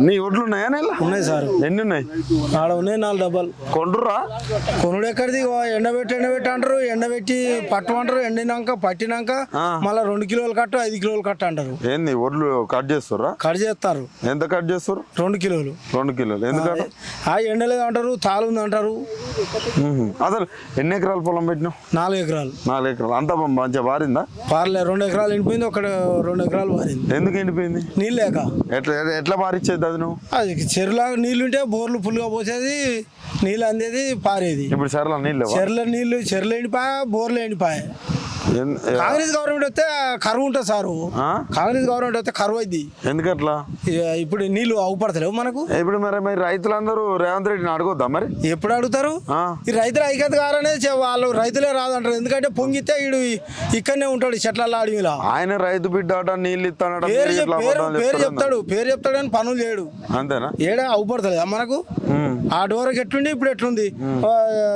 నీ ఒడ్లు ఉన్నాయా నెల ఉన్నాయి సార్. ఎన్ని ఉన్నాయి? ఆడ ఉన్నాయి 4 డబ్బాలు. కొండ్రురా కొనుడు ఎక్కడిది? ఎండబెట్టి అంటారు, ఎండబెట్టి పట్టమంటారు, ఎండినాక పట్టినాక మళ్ళీ 2 కిలోలు కట్టు 5 కిలోలు కట్టు అంటారు. ఏంది ఒడ్లు కట్ చేస్తారా? కట్ చేస్తారు. ఎంత కట్ చేస్తారు? 2 కిలోలు. 2 కిలోలు ఎందుకంటే ఎండలేదు అంటారు, తాలుంది అంటారు. అసలు ఎన్ని ఎకరాలు పొలం పెట్టినావు? 4 ఎకరాలు. 4 ఎకరాలు. అంతా మంచిగా పారిందా? పారలే, 2 ఎకరాలు ఎండిపోయింది, 2 ఎకరాలు పారింది. ఎందుకు ఎండిపోయింది? నీళ్ళు లేక. ఎట్లా పారిచ్చేది అది? నువ్వు అది చెరువులాగా నీళ్లుంటే బోర్లు ఫుల్గా పోసేది, నీళ్ళు అందేది, పారేది. ఇప్పుడు చెరలో నీళ్ళు చెరువులు ఎండిపోయా, బోర్లు ఎండిపోయా. కాంగ్రెస్ గవర్నమెంట్ వస్తే కరువు ఉంటుంది సారు. కాంగ్రెస్ గవర్నమెంట్ వస్తే కరువు అయింది. ఎందుకట్లా? ఇప్పుడు నీళ్లు అవుపడతలేవు మనకు. ఇప్పుడు మరి రైతులందరూ రేవంత్ రెడ్డిని అడగొద్దా? మరి ఎప్పుడు అడుగుతారు? ఈ రైతులు ఐక్యత కారనే వాళ్ళు రైతులే రాదంటారు. ఎందుకంటే పొంగితే వీడు ఇక్కడనే ఉంటాడు చెట్ల అడవిలో. ఆయన రైతు బిడ్డ నీళ్ళు ఇస్తాడు, పేరు చెప్తాడు కానీ పనులు చేయడు. అంతేనా? ఏడా అవుపడతలేదా మనకు? ఆ డోరకు ఎట్లుండి ఇప్పుడు ఎట్లుంది?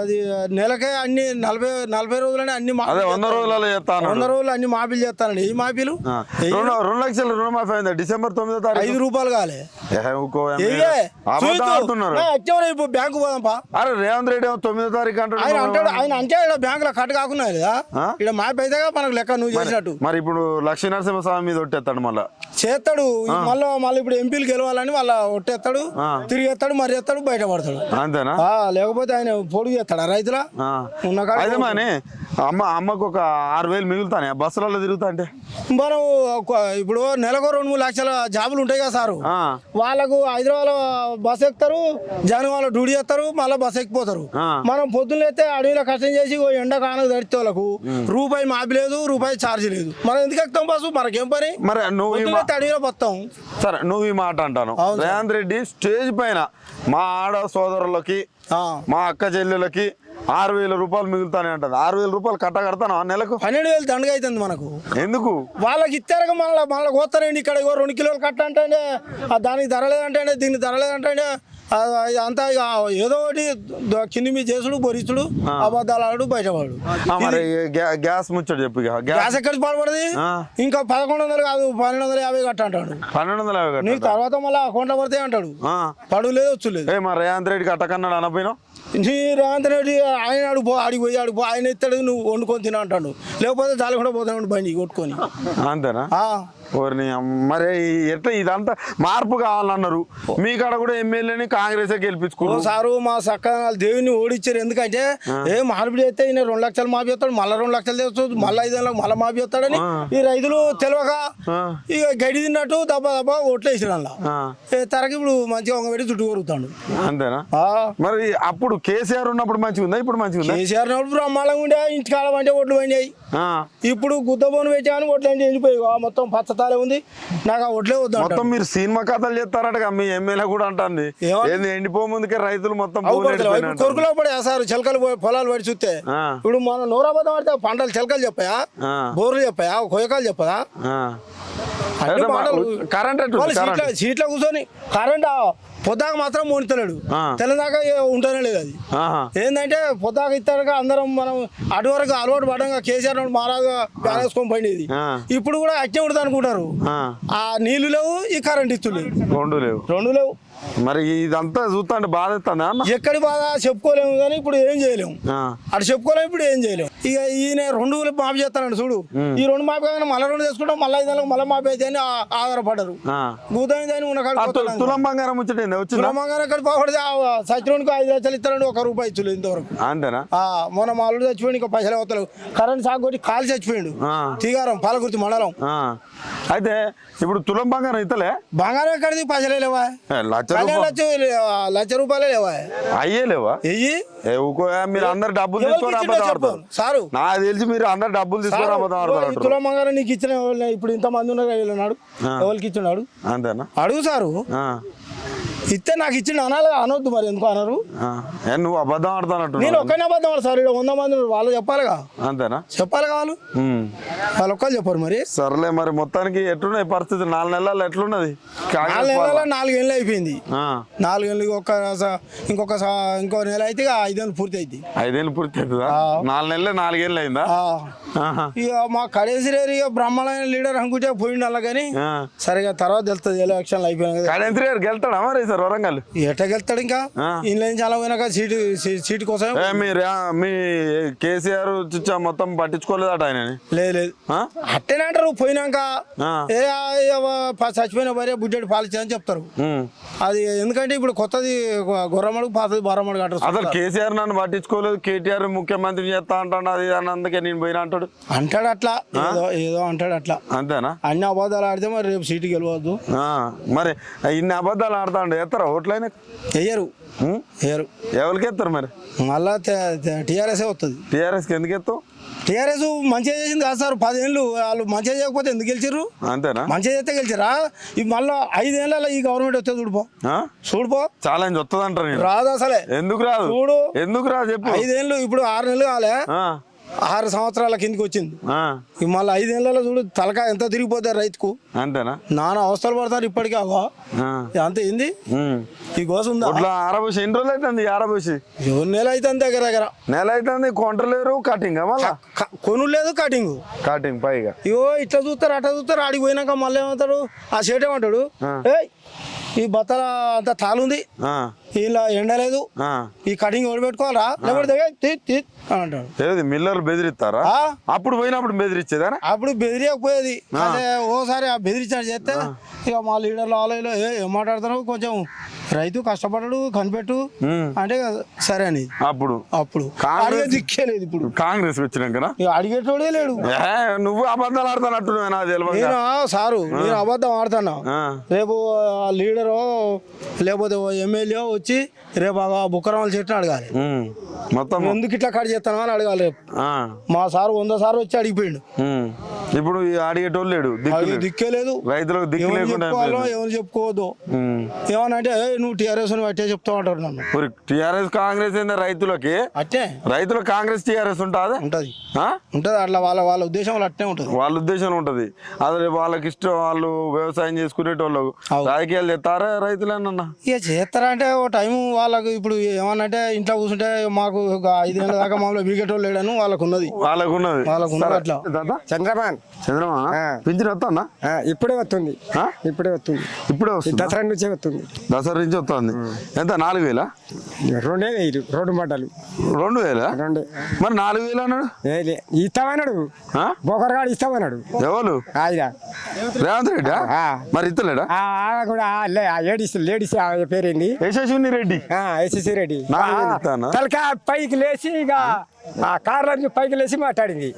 అది నెలకే అన్ని 40 రోజులనే అన్ని 100 రోజులు 100 రోజులు అన్ని మాఫీలు చేస్తానండి. ఈ మాఫీలు 2 లక్షల రుణమాఫీ అయిందా డిసెంబర్ 9వ తారీఖు? 5 రూపాయలు కాలే. బ్యాంకు పోదాంపా. అరే రేవంత్ రెడ్డి 9వ తారీఖు అంటాడు. ఆయన అంటే బ్యాంక్ లో కట్ కాకుండా లేదా? ఇక్కడ మాఫీ అయితే మనకు లెక్క నువ్వు చేసినట్టు. మరి ఇప్పుడు లక్ష్మీ నరసింహస్వామి మీద ఒట్టేస్తాడు, మళ్ళా చేస్తాడు. మళ్ళీ ఇప్పుడు ఎంపీలు గెలవాలని వాళ్ళ ఒట్టేస్తాడు, తిరిగేస్తాడు, మరి ఎత్తాడు, బయటపడతాడు. అంతేనా? లేకపోతే ఆయన పొడుగు చేస్తాడు రైతుల ఉన్న కాదు. అమ్మకు ఒక 6,000 మిగులుతానే బస్సులలో తిరుగుతా అంటే. మనం ఇప్పుడు నెలకు 2-3 లక్షల జాబులు ఉంటాయి కదా సారు. వాళ్ళకు హైదరాబాద్ బస్ ఎక్కుతారు, జనగాంలో డ్యూటీ చేస్తారు, మళ్ళీ బస్ ఎక్కిపోతారు. మనం పొద్దున్న అయితే అడవిలో కష్టం చేసి ఎండ కానకు తడితే వాళ్ళకు రూపాయి మాపి లేదు, రూపాయి ఛార్జ్ లేదు. మనం ఎందుకు ఎక్కుతాం బస్సు? మనకేం పని? మరి నువ్వు అడవిలో పోతాం. సరే, నువ్వు ఈ మాట అంటాను. రేవంత్ రెడ్డి స్టేజ్ పైన మా ఆడ సోదరులకి, మా అక్క చెల్లెలకి 6,000 రూపాయలు మిగులుతానే అంటది. 6,000 రూపాయలు కడతాను నెలకు. 12,000 దండగా అవుతుంది మనకు. ఎందుకు? వాళ్ళకి ఇచ్చారు మళ్ళీ పోతారండి. ఇక్కడ 2 కిలోలు కట్ట అంటే దానికి ధర లేదంటే, దీనికి ధర లేదంటే అంతా ఏదో ఒకటి కింది మీ చేసుడు, బొరిచుడు, అబద్ధాలు ఆడు, బయటవాడు. గ్యాస్ ముచ్చట చెప్పు. గ్యాస్ ఎక్కడికి పడబడది? ఇంకా 1,100 కాదు 1,250 కట్ట అంటాడు. 1,250 నీకు తర్వాత మళ్ళీ అకౌంట్లో పడితే అంటాడు. పడుగు లేదు, వచ్చు లేదు. రేవంత్ రెడ్డి కట్టకన్నాడు అనపోయినా? నీ రేవంత్ రెడ్డి ఆయన అడిగి పోయి ఆయన ఎత్తాడు, నువ్వు వండుకొని తిన అంటాడు. లేకపోతే జాలి కూడా పోతాడు బండి కొట్టుకొని. అంతేనా? మరి ఎట్లా ఇదంతా మార్పు కావాలన్నారు. మీ కాడ కూడా ఎమ్మెల్యేని కాంగ్రెస్ గెలిపించుకున్నారు సారు. మా సక్కగా దేవుని ఓడిచ్చారు. ఎందుకంటే మార్పిడి చేస్తే ఈయన 2 లక్షలు మాఫీ చేస్తాడు, మళ్ళీ 2 లక్షలు తెస్తాడు, మళ్ళీ 5 నెలలకు మళ్ళీ మాఫీ చేస్తాడని ఈ రైతులు తెలియక ఇక గడి తిన్నట్టు దబ్బా ఓట్లు వేసిన తరకి ఇప్పుడు మంచిగా పెట్టి చుట్టూ కొరుకుతాడు. అంతేనా? మరి అప్పుడు కేసీఆర్ ఉన్నప్పుడు మంచిగా ఉందా? ఇప్పుడు మంచిగా ఉందా? కేసీఆర్ ఉన్నప్పుడు బ్రహ్మాండంగా ఉండే. ఇంటికాలం అంటే ఓట్లు పోయినాయి. ఇప్పుడు గుద్దబోను పెట్టాను, ఓట్లు అంటే ఎండిపోయి మొత్తం పచ్చతాలే ఉంది. నాకు ఆ ఓట్లే వద్దు. మొత్తం మీరు సినిమా కథలు చేస్తారట. మీ ఎమ్మెల్యే కూడా అంటుంది ఎండిపో ముందుకే రైతులు మొత్తం కొరుకులో పడే సార్. చిలకలు పొలాలు పడి చూస్తే ఇప్పుడు మనం నూరాబద్దం పడితే పంటలు చిలకలు చెప్పాయా, బోర్లు చెప్పాయా, కొయ్యకాలు చెప్పదా? సీట్లో కూర్చొని కరెంట్ పొద్దాక మాత్రం మోనితలేడు, తెల్లదాకా ఉంటానే లేదు. అది ఏంటంటే పొద్దాక ఇస్తారుగా అందరం మనం అటు వరకు అలవాటు పడ్డాక కేసీఆర్ మహారాజుగా బ్యాన్ వేసుకొని పోయింది. ఇప్పుడు కూడా అట్టే ఉంటుంది అనుకుంటారు. ఆ నీళ్లు లేవు, ఈ కరెంట్ ఇస్తులేదు, రెండు లేవు. మరి ఇదంతా చూస్తా అంటే బాధ ఎత్తుందా? ఎక్కడి బాధ చెప్పుకోలేము, కానీ ఇప్పుడు ఏం చేయలేము. అటు చెప్పుకోలేము, ఇప్పుడు ఏం చేయలేము. ఇక ఈయన 2 మాఫీ చేస్తానండి చూడు. ఈ 2 మాఫీ కానీ మళ్ళీ 2 చేసుకుంటాం, మళ్ళీ 5 నెలలకు మళ్ళీ మాఫీ అయితే ఆధారపడ్డారు. భూతాన్ని ఉన్న తులం బంగారం ముచ్చట తులం బంగారం ఎక్కడ పోకూడదు. సచివానికి 5 లక్షలు ఇస్తారండి, 1 రూపాయి ఇచ్చలేదు ఇంతవరకు. అంతేనా? మొన్న మా అల్లుడు చచ్చిపోయింది, ఇంకా పైసలు అవుతలేవు. కరెంట్ సాగు కొట్టి కాలు చచ్చిపోయిండు. తీగారం పాలకుర్తి మండలం. అయితే ఇప్పుడు తులం బంగారం ఇతలే? బంగారం ఎక్కడిది? పైసలే లేవా? లక్ష రూపాయలే లేవా? అయ్యే లేవా? మీరు అందరు డబ్బులు తీసుకోరు సారు. నాకు తెలిసి మీరు అందరు డబ్బులు తీసుకోరు. తులం బంగారం నీకు ఇచ్చిన ఇప్పుడు ఇంత మంది ఉన్నారు, నాడు ఎవరికి ఇచ్చినాడు? అంతేనా? అడుగు సారు. ఇస్తే నాకు ఇచ్చిండు అనాలి అనొద్దు మరి ఎందుకు అనరు నువ్వు అబద్ధం ఆడుతానట్టు నేను ఒక్కనే అబద్ధం ఆడు సార్ ఇక్కడ 100 మంది ఉన్నారు. వాళ్ళు చెప్పాలిగా అంతేనా చెప్పాలి వాళ్ళు వాళ్ళు ఒక్కరు చెప్పారు మరి సర్లే మరి మొత్తానికి ఎట్లున్నాయి పరిస్థితి 4 నెలల్లో ఎట్లున్నది 4 నెలల్లో 4 ఏళ్ళు అయిపోయింది 4 ఏళ్ళు ఇంకో నెల అయితే 5 ఏళ్ళు పూర్తి అయింది 5 ఏళ్ళు పూర్తి అవుతుందా 4 నెలలే 4 ఏళ్ళు అయిందా ఇక మా కడేసిరేరు ఇక బ్రహ్మాండమైన లీడర్ అనుకుంటే పోయిండు అలా కానీ సరిగా తర్వాత వెళ్తుంది ఎలక్షన్లు అయిపోయినా కడేసిరేరు గెలుతాడా మరి సార్ వరంగల్ ఎట్ట గెలుతాడు ఇంకా ఇంట్లో నుంచి అలా పోయినాక సీటు కోసం మీ కేసీఆర్ చుచ్చా మొత్తం పట్టించుకోలేదట ఆయన లేదు అట్టేనే అంటారు పోయినాక చచ్చిపోయిన భార్య బుడ్డెడు పాలించని చెప్తారు అది ఎందుకంటే ఇప్పుడు కొత్తది గొర్రమడుగు పాతది బొర్రమడుగు అంటారు అసలు కేసీఆర్ నన్ను పట్టించుకోలేదు కేటీఆర్ ముఖ్యమంత్రి చేస్తా అంటాడు అది అని అందుకే నేను పోయినా అంటాడు అట్లా ఏదో అంటాడు అట్లా అంతేనా అన్ని అబద్ధాలు ఆడితే మరి రేపు సీటు గెలవద్దు మరి ఇన్ని అబద్ధాలు ఆడతాండు ఎత్తారా ఓట్లైనా వేయరు ఎవరికి ఎత్తారు మరి మళ్ళా టీఆర్ఎస్ వస్తుంది టీఆర్ఎస్కి ఎందుకు ఎత్తావు టీఆర్ఎస్ మంచిగా చేసింది కాదు సార్ 10 ఏళ్ళు వాళ్ళు మంచిగా చేయకపోతే ఎందుకు గెలిచారు అంతేనా మంచిగా చేస్తే గెలిచారా ఇవి మళ్ళీ 5 ఏళ్ళలో ఈ గవర్నమెంట్ వస్తే చూడిపో ఛాలెంజ్ వస్తుంది అంటారు రాదు అసలే ఎందుకు రాదు చూడు ఎందుకు రాదు చెప్పు 5 ఏళ్ళు ఇప్పుడు 6 నెలలు కాలే 6 సంవత్సరాల కిందకి వచ్చింది మళ్ళీ 5 ఏళ్ళలో చూడు తలకా ఎంత తిరిగిపోతారు రైతుకు అంతేనా నానా అవస్థలు పడతారు ఇప్పటికీ అంత ఏంది ఈ కోసం ఆరబోసి ఎన్ని రోజులు అవుతుంది ఆరబోసి 2 నెలలు అవుతుంది దగ్గర నెల అవుతుంది కొంటలేరు కటింగ్ మళ్ళా కొను లేదు కటింగ్ పైగా ఇగో ఇట్లా చూస్తారు అట్లా చూస్తారు ఆడికి పోయినాక మళ్ళీ ఏమంటాడు ఆ షేట్ ఏమంటాడు ఈ బత్తల అంత తాలుంది ఇలా ఎండలేదు ఈ కటింగ్ ఎవరు పెట్టుకోవాలా లేకపోతే అంటాడు మిల్లర్లు బెదిరిస్తారా అప్పుడు పోయినప్పుడు బెదిరించేదా అప్పుడు బెదిరియకపోయేది అదే ఓసారి ఆ బెదిరించాడు చేస్తే ఇక మా లీడర్లు ఆలయంలో ఏం మాట్లాడతారు కొంచెం రైతు కష్టపడడు కనిపెట్టు అంటే సరే అని అప్పుడు దిక్కేలేదు ఇప్పుడు కాంగ్రెస్ వచ్చినాక అడిగేటోడే లేడు నువ్వు అబద్ధాలు ఆడుతానట్టు నేను సారు నేను అబద్ధం ఆడుతున్నా రేపు లీడరు లేకపోతే ఎమ్మెల్యే వచ్చి రేపు బుక్కరామల చెట్టుని అడగాలి మొత్తం ఎందుకు ఇట్లా కట్ చేస్తాను అని అడగాలి రేపు మా సారు 100 సార్లు వచ్చి అడిగిపోయిండు ఇప్పుడు అడిగేటోళ్ళు లేడు దిక్కే లేదు రైతులకు దిక్కు లేకుండా ఎవరు చెప్పుకోవద్దు ఏమనంటే నువ్వు టీఆర్ఎస్ అని అట్టే చెప్తా ఉంటారు నన్ను టీఆర్ఎస్ కాంగ్రెస్ ఏందా రైతులకి అట్టే రైతులకు కాంగ్రెస్ టీఆర్ఎస్ ఉంటది అట్లా వాళ్ళ ఉద్దేశంలో అట్టే ఉంటుంది వాళ్ళ ఉద్దేశంలో ఉంటది అదే వాళ్ళకి ఇష్టం వాళ్ళు వ్యవసాయం చేసుకునేటోళ్ళు రాజకీయాలు చేస్తారా రైతులేనన్నా ఇక చేస్తారా అంటే ఓ టైం వాళ్ళకు ఇప్పుడు ఏమన్నంటే ఇంట్లో కూర్చుంటే మాకు 5 ఏళ్ళ దాకా మామూలు వీకెట్ లేడను వాళ్ళకు ఉన్నది అట్లా చంద్రమా పింఛన్ వస్తుందా ఇప్పుడే వస్తుంది ఇప్పుడే వస్తుంది దసరా నుంచే వస్తుంది దసరా నుంచి వస్తుంది ఎంత 4,000 2,000 2 మడ్డలు 2,000 మరి 4,000 అన్నాడు ఇస్తామన్నాడు బొకరగాడు ఇస్తామన్నాడు ఎవరు రేవంత్ రెడ్డి మరి ఇస్తలేడా కూడా లేడీస్ పేరేంది యశస్విని రెడ్డి రెడ్డి తలకా పైకి లేచి ఇక కార్ల పైకి లేచి మాట్లాడింది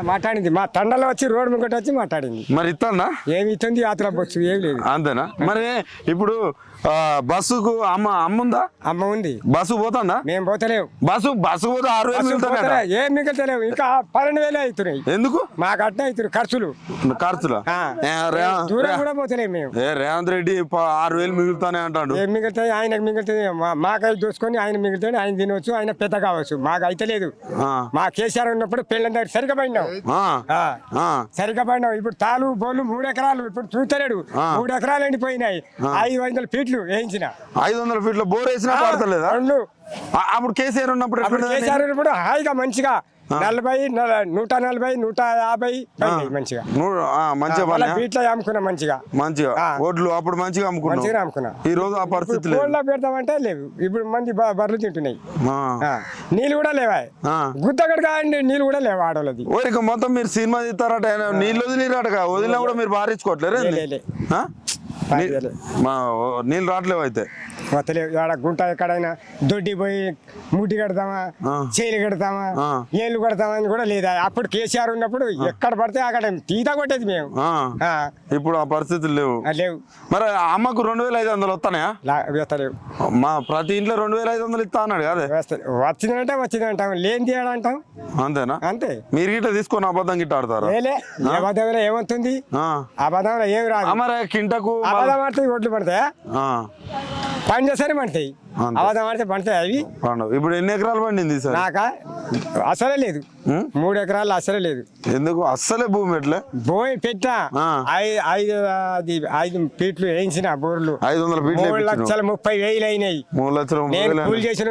మాట్లాడింది మా తండలో వచ్చి రోడ్డు ముంగట వచ్చి మాట్లాడింది మరి ఇస్తుందా ఏమి ఇస్తుంది యాత్ర బొచ్చు ఏమి లేదు అంతేనా మరి ఇప్పుడు బస్సుకు అమ్ముందా అమ్మ ఉంది బస్సు పోతుందా మేము పోతలేవు బస్సు పోతే 6,000 ఏం మిగతలేవు ఇంకా 12,000 అవుతున్నాయి ఎందుకు మాకు అట్నే అవుతున్నాయి ఖర్చులు దూరం కూడా పోతలేము మేము రేవంత్ రెడ్డి 6,000 మిగులుతానే అంటాడు ఏం మిగులుతాయి ఆయనకు మిగులుతుంది మాకై దోసుకొని ఆయన మిగులుతాడు ఆయన తినవచ్చు ఆయన పెద్ద కావచ్చు మాకు అయితే లేదు మా కేసీఆర్ ఉన్నప్పుడు పెళ్ళందరూ సరిగ్గా పడినాం ఇప్పుడు తాలు బోళ్ళు 3 ఎకరాలు ఇప్పుడు చూస్తలేడు 3 ఎకరాలు ఎండిపోయినాయి 500 ఫీట్లు వేయించిన 500 ఫీట్ల బోర్ వేసినా పడతలేదా అప్పుడు కేసీఆర్ ఉన్నప్పుడు హాయిగా మంచిగా 40 140 150 మంచిగా బీట్లో అమ్ముకున్నా మంచిగా ఓట్లు అప్పుడు మంచిగా అమ్ముకున్నా ఈ రోజు ఆ పరిస్థితి పెడతామంటే లేవు ఇప్పుడు మంది బర్రెలు తింటున్నాయి నీళ్ళు కూడా లేవా గుద్దగడ నీళ్ళు కూడా లేవు ఆడోళ్ళది ఓరిక మొత్తం మీరు సినిమా తీస్తారట నీళ్ళు వదిలిరట వదిలినా కూడా మీరు బారించుకోవట్లేరు నీళ్ళు రావట్లేవు అయితే ఆడ గుంట ఎక్కడైనా దొడ్డి పోయి ముడ్డి కడతామా చేలు కడతామా ఏళ్ళు కడతామా అని కూడా లేదా అప్పుడు కేసీఆర్ ఉన్నప్పుడు ఎక్కడ పడితే అక్కడ తీత కొట్టేది మేము ఇప్పుడు ఆ పరిస్థితులు లేవు మరి అమ్మకు 2,500 వస్తానయా వేస్తలేవు మా ప్రతి ఇంట్లో 2,500 ఇస్తా అన్నాడు కదా వచ్చిందంటాం లేని తీయడంటాం అంతేనా అంతే మీరు గిట్ట తీసుకొని అబద్ధం గిట్ట ఆడతారు అబద్ధంలో ఏమవుతుంది అబద్ధంలో ఏమి రాదు మరి కింటకు అబద్ధం ఆడితే ఒడ్లు పడతాయా? ఆ, పని చేస్తేనే పండుతాయి. అంతే. అబద్ధం ఆడితే పండుతాయి అవి. పండవు. ఇప్పుడు ఎన్ని ఎకరాలు పండింది సార్? నాకా అసలే లేదు. 3 ఎకరాలు అసలే లేదు. ఎందుకు అస్సలే భూమి ఎట్లే? బోయి పెట్టా ఆ. 5 ఫీట్లు వేయించిన బోర్లు 500 ఫీట్లు 3,30,000 అయినాయి. 3,30,000 నేను కూలి చేసిన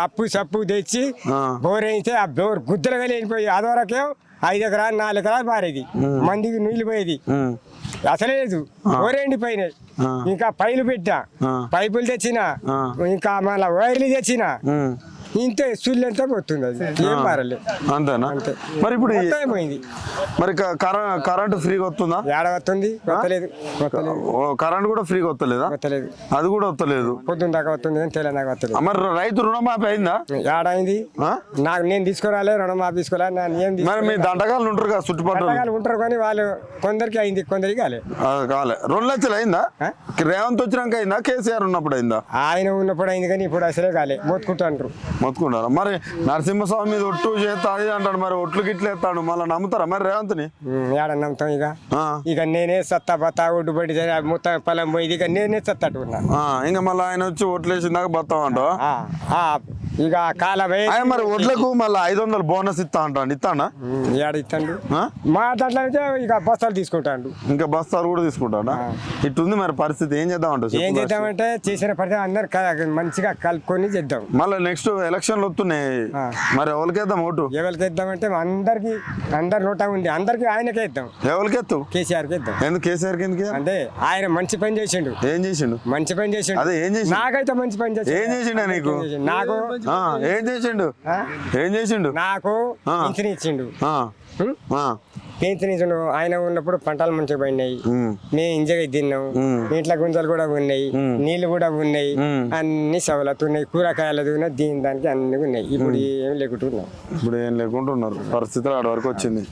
అప్పు సప్పు తెచ్చి ఆ. బోర్ వేయితే ఆ బోర్ గుద్దలుగా వెళ్ళిపోయి అదివరకేం 5 ఎకరాలు 4 ఎకరాలు పారేది. మందికి నీళ్లు పోయేది. అసలే లేదు. బోర్ ఎండిపోయినాయి. ఇంకా పైలు పెట్టా, పైపులు తెచ్చిన, ఇంకా మళ్ళా వైర్లు తెచ్చిన. ఇంతే సుల్లెంతా పోతుంది. అది ఏం మారలే. అంతేనా? అంతే. మరి ఇప్పుడు మొత్తం పోయింది. మరి కరెంట్ ఫ్రీగా వస్తుందా? ఏడ వస్తుంది? వస్తలేదు. కరెంట్ కూడా ఫ్రీగా వస్తలేదా? వస్తలేదు. అది కూడా వస్తలేదు. పొద్దున్న దాకా వస్తుంది, తెల్ల దాకా వస్తలేదు. మరి రైతు రుణమాఫీ అయిందా? ఏడైంది. ఆ? నాకు నేను తీసుకోరాలే, రుణమాఫీ తీసుకోవాలి. మరి మీ దండగాళ్ళు ఉంటారు కదా చుట్టుపక్కల ఉంటారు కానీ వాళ్ళు కొందరికి అయింది, కొందరికి కాలే. కాలే. 2 లక్షలు అయిందా? రేవంత్ వచ్చినాక అయిందా? కేసీఆర్ ఉన్నప్పుడు అయిందా? ఆయన ఉన్నప్పుడు అయింది కానీ ఇప్పుడు అసలే కాలే. మొత్తుకుంటా అంటారు. మొత్తుకుంటారా? మరి నరసింహస్వామి మీద ఒట్టు చేస్తా అది అంటాడు. మరి ఒట్లు గిట్లు ఎత్తాడు, మళ్ళీ నమ్ముతారా మరి రేవంత్ని? ఏడ నమ్ముతాం ఇక. ఆ. ఇక నేనే సత్తా బత్తా ఒడ్డు పడి మొత్తం పొలం పోయింది. ఇక నేనే సత్తట్టుకున్నా. ఇంకా మళ్ళీ ఆయన వచ్చి ఓట్లు వేసిందాక బతాం అంటావా? ఇక కాలమే. ఆయన మరి ఓట్లకు మళ్ళీ 500 బోనస్ ఇస్తా అంటాడు. ఇస్తాడా? ఏడ ఇస్తాడు. ఆ? మా దాంట్లో అయితే ఇక బస్తాలు తీసుకుంటాడు. ఇంకా బస్తాలు కూడా తీసుకుంటాడా? ఇట్టుంది మరి పరిస్థితి. ఏం చేద్దాం అంటావు? ఏం చేద్దామంటే చేసిన పడితే అందరు మంచిగా కలుపుకొని చేద్దాం. మళ్ళీ నెక్స్ట్ ఎలక్షన్లు వస్తున్నాయి. మరి ఎవరికేద్దాం ఓటు? ఎవరికి ఇద్దామంటే అందరి నోటా ఉంది. అందరికి ఆయనకే ఇద్దాం. ఎవరికెత్తు? కేసీఆర్కి ఇద్దాం. ఎందుకు కేసీఆర్ కిందకి? అంటే ఆయన మంచి పని చేసిండు. ఏం చేసిండు? మంచి పని చేసిండు. అదే ఏం చేసిండు? నాకైతే మంచి పని చేసిండు. ఏం చేసిండు నీకు? నాకు ఏం చేసిండు? ఏం చేసిండు? నాకు పింఛన్ ఇచ్చిండు. ఆ. ఆ. పింఛన్ ఇచ్చిండు. ఆయన ఉన్నప్పుడు పంటలు మంచిగా పడినాయి. మేము ఇంజగా తిన్నాం. ఇంట్లో గుంజలు కూడా ఉన్నాయి, నీళ్లు కూడా ఉన్నాయి, అన్ని సవలతు ఉన్నాయి, కూరగాయలు ఉన్నాయి, దీని దానికి అన్ని ఉన్నాయి. ఇప్పుడు ఏం లేకుంటున్నాం. ఇప్పుడు ఏం లేకుంటున్నారు. పరిస్థితులు ఆడ వరకు వచ్చింది.